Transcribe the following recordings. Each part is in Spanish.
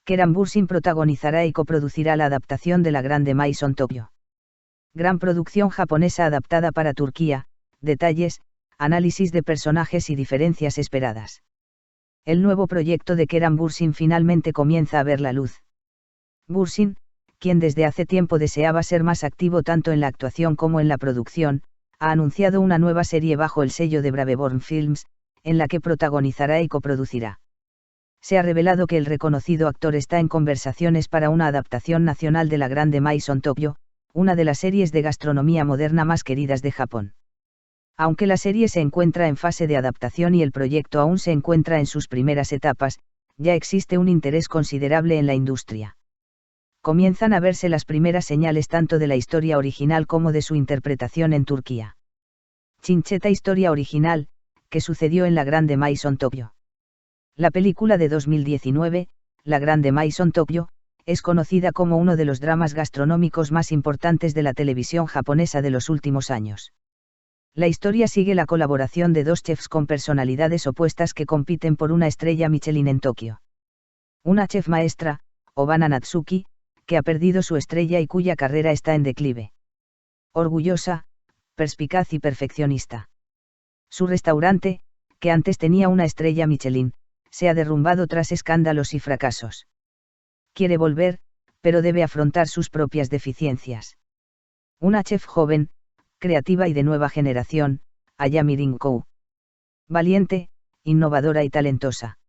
Keran Bürsin protagonizará y coproducirá la adaptación de La Grande Maison Tokyo. Gran producción japonesa adaptada para Turquía, detalles, análisis de personajes y diferencias esperadas. El nuevo proyecto de Keran Bürsin finalmente comienza a ver la luz. Bürsin, quien desde hace tiempo deseaba ser más activo tanto en la actuación como en la producción, ha anunciado una nueva serie bajo el sello de Braveborn Films, en la que protagonizará y coproducirá. Se ha revelado que el reconocido actor está en conversaciones para una adaptación nacional de La Grande Maison Tokyo, una de las series de gastronomía moderna más queridas de Japón. Aunque la serie se encuentra en fase de adaptación y el proyecto aún se encuentra en sus primeras etapas, ya existe un interés considerable en la industria. Comienzan a verse las primeras señales tanto de la historia original como de su interpretación en Turquía. Chincheta historia original, que sucedió en La Grande Maison Tokyo. La película de 2019, La Grande Maison Tokyo, es conocida como uno de los dramas gastronómicos más importantes de la televisión japonesa de los últimos años. La historia sigue la colaboración de dos chefs con personalidades opuestas que compiten por una estrella Michelin en Tokio. Una chef maestra, Obana Natsuki, que ha perdido su estrella y cuya carrera está en declive. Orgullosa, perspicaz y perfeccionista. Su restaurante, que antes tenía una estrella Michelin, se ha derrumbado tras escándalos y fracasos. Quiere volver, pero debe afrontar sus propias deficiencias. Una chef joven, creativa y de nueva generación, Ayami Rinkou. Valiente, innovadora y talentosa.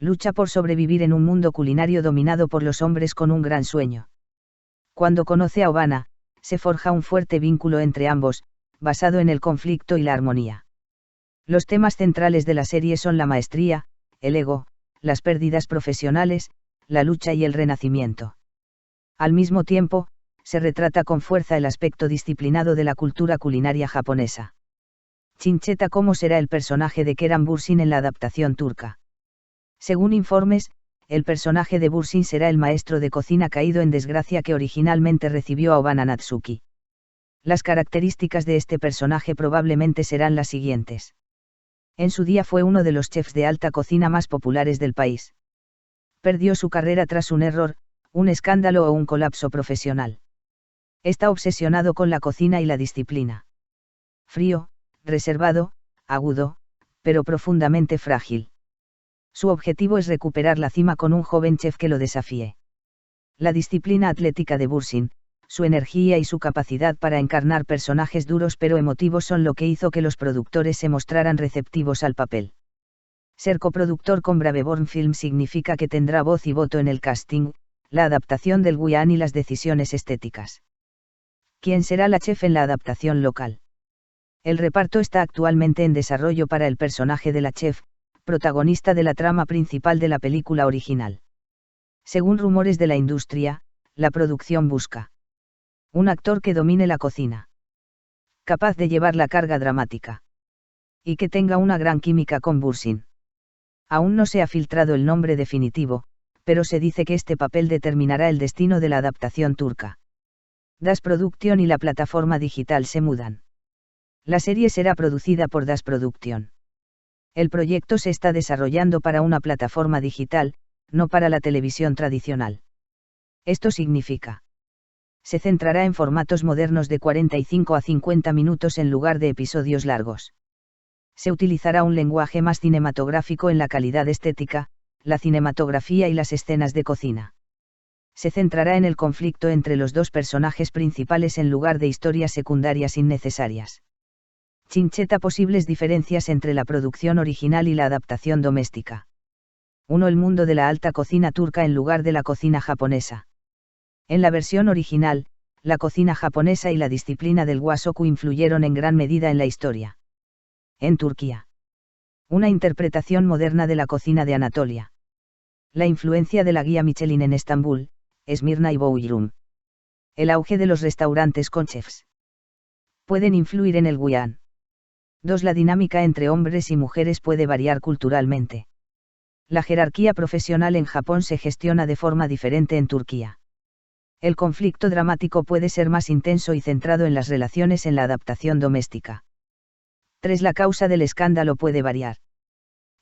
Lucha por sobrevivir en un mundo culinario dominado por los hombres con un gran sueño. Cuando conoce a Obana, se forja un fuerte vínculo entre ambos, basado en el conflicto y la armonía. Los temas centrales de la serie son la maestría, el ego, las pérdidas profesionales, la lucha y el renacimiento. Al mismo tiempo, se retrata con fuerza el aspecto disciplinado de la cultura culinaria japonesa. Chincheta ¿cómo será el personaje de Keran Bürsin en la adaptación turca? Según informes, el personaje de Bürsin será el maestro de cocina caído en desgracia que originalmente recibió a Obana Natsuki. Las características de este personaje probablemente serán las siguientes. En su día fue uno de los chefs de alta cocina más populares del país. Perdió su carrera tras un error, un escándalo o un colapso profesional. Está obsesionado con la cocina y la disciplina. Frío, reservado, agudo, pero profundamente frágil. Su objetivo es recuperar la cima con un joven chef que lo desafíe. La disciplina atlética de Bürsin, su energía y su capacidad para encarnar personajes duros pero emotivos son lo que hizo que los productores se mostraran receptivos al papel. Ser coproductor con Braveborn Film significa que tendrá voz y voto en el casting, la adaptación del guión y las decisiones estéticas. ¿Quién será la chef en la adaptación local? El reparto está actualmente en desarrollo para el personaje de la chef, protagonista de la trama principal de la película original. Según rumores de la industria, la producción busca un actor que domine la cocina, capaz de llevar la carga dramática, y que tenga una gran química con Bürsin. Aún no se ha filtrado el nombre definitivo, pero se dice que este papel determinará el destino de la adaptación turca. Das Production y la plataforma digital se mudan. La serie será producida por Das Production. El proyecto se está desarrollando para una plataforma digital, no para la televisión tradicional. Esto significa: se centrará en formatos modernos de 45 a 50 minutos en lugar de episodios largos. Se utilizará un lenguaje más cinematográfico en la calidad estética, la cinematografía y las escenas de cocina. Se centrará en el conflicto entre los dos personajes principales en lugar de historias secundarias innecesarias. Chincheta posibles diferencias entre la producción original y la adaptación doméstica. 1. El mundo de la alta cocina turca en lugar de la cocina japonesa. En la versión original, la cocina japonesa y la disciplina del wasoku influyeron en gran medida en la historia. En Turquía. Una interpretación moderna de la cocina de Anatolia. La influencia de la guía Michelin en Estambul, Esmirna y Bodrum. El auge de los restaurantes con chefs. Pueden influir en el guión. 2. La dinámica entre hombres y mujeres puede variar culturalmente. La jerarquía profesional en Japón se gestiona de forma diferente en Turquía. El conflicto dramático puede ser más intenso y centrado en las relaciones en la adaptación doméstica. 3. La causa del escándalo puede variar.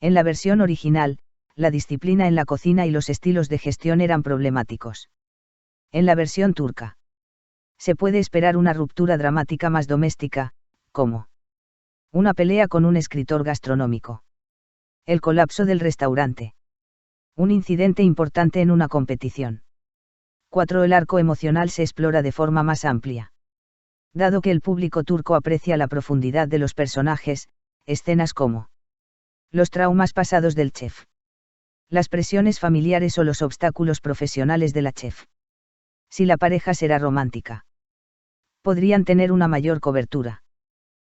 En la versión original, la disciplina en la cocina y los estilos de gestión eran problemáticos. En la versión turca, se puede esperar una ruptura dramática más doméstica, como una pelea con un escritor gastronómico, el colapso del restaurante, un incidente importante en una competición. 4. El arco emocional se explora de forma más amplia. Dado que el público turco aprecia la profundidad de los personajes, escenas como los traumas pasados del chef, las presiones familiares o los obstáculos profesionales de la chef. Si la pareja será romántica, podrían tener una mayor cobertura.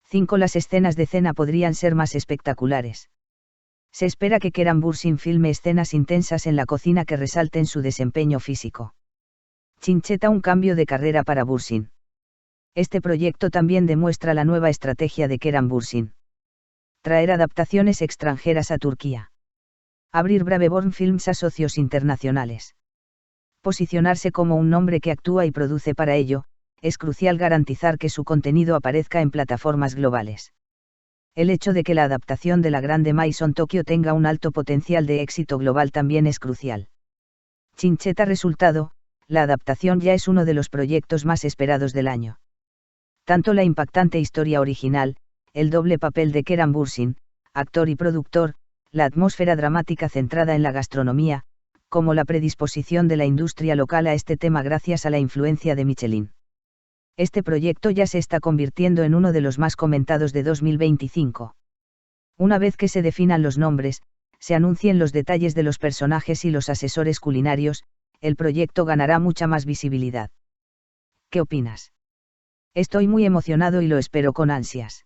5. Las escenas de cena podrían ser más espectaculares. Se espera que Kerem Bürsin filme escenas intensas en la cocina que resalten su desempeño físico. Chincheta, un cambio de carrera para Bürsin. Este proyecto también demuestra la nueva estrategia de Kerem Bürsin: traer adaptaciones extranjeras a Turquía. Abrir Braveborn Films a socios internacionales. Posicionarse como un nombre que actúa y produce para ello, es crucial garantizar que su contenido aparezca en plataformas globales. El hecho de que la adaptación de la Grande Maison Tokyo tenga un alto potencial de éxito global también es crucial. Chincheta. Resultado: la adaptación ya es uno de los proyectos más esperados del año. Tanto la impactante historia original, el doble papel de Kerem Bürsin, actor y productor, la atmósfera dramática centrada en la gastronomía, como la predisposición de la industria local a este tema gracias a la influencia de Michelin. Este proyecto ya se está convirtiendo en uno de los más comentados de 2025. Una vez que se definan los nombres, se anuncien los detalles de los personajes y los asesores culinarios, el proyecto ganará mucha más visibilidad. ¿Qué opinas? Estoy muy emocionado y lo espero con ansias.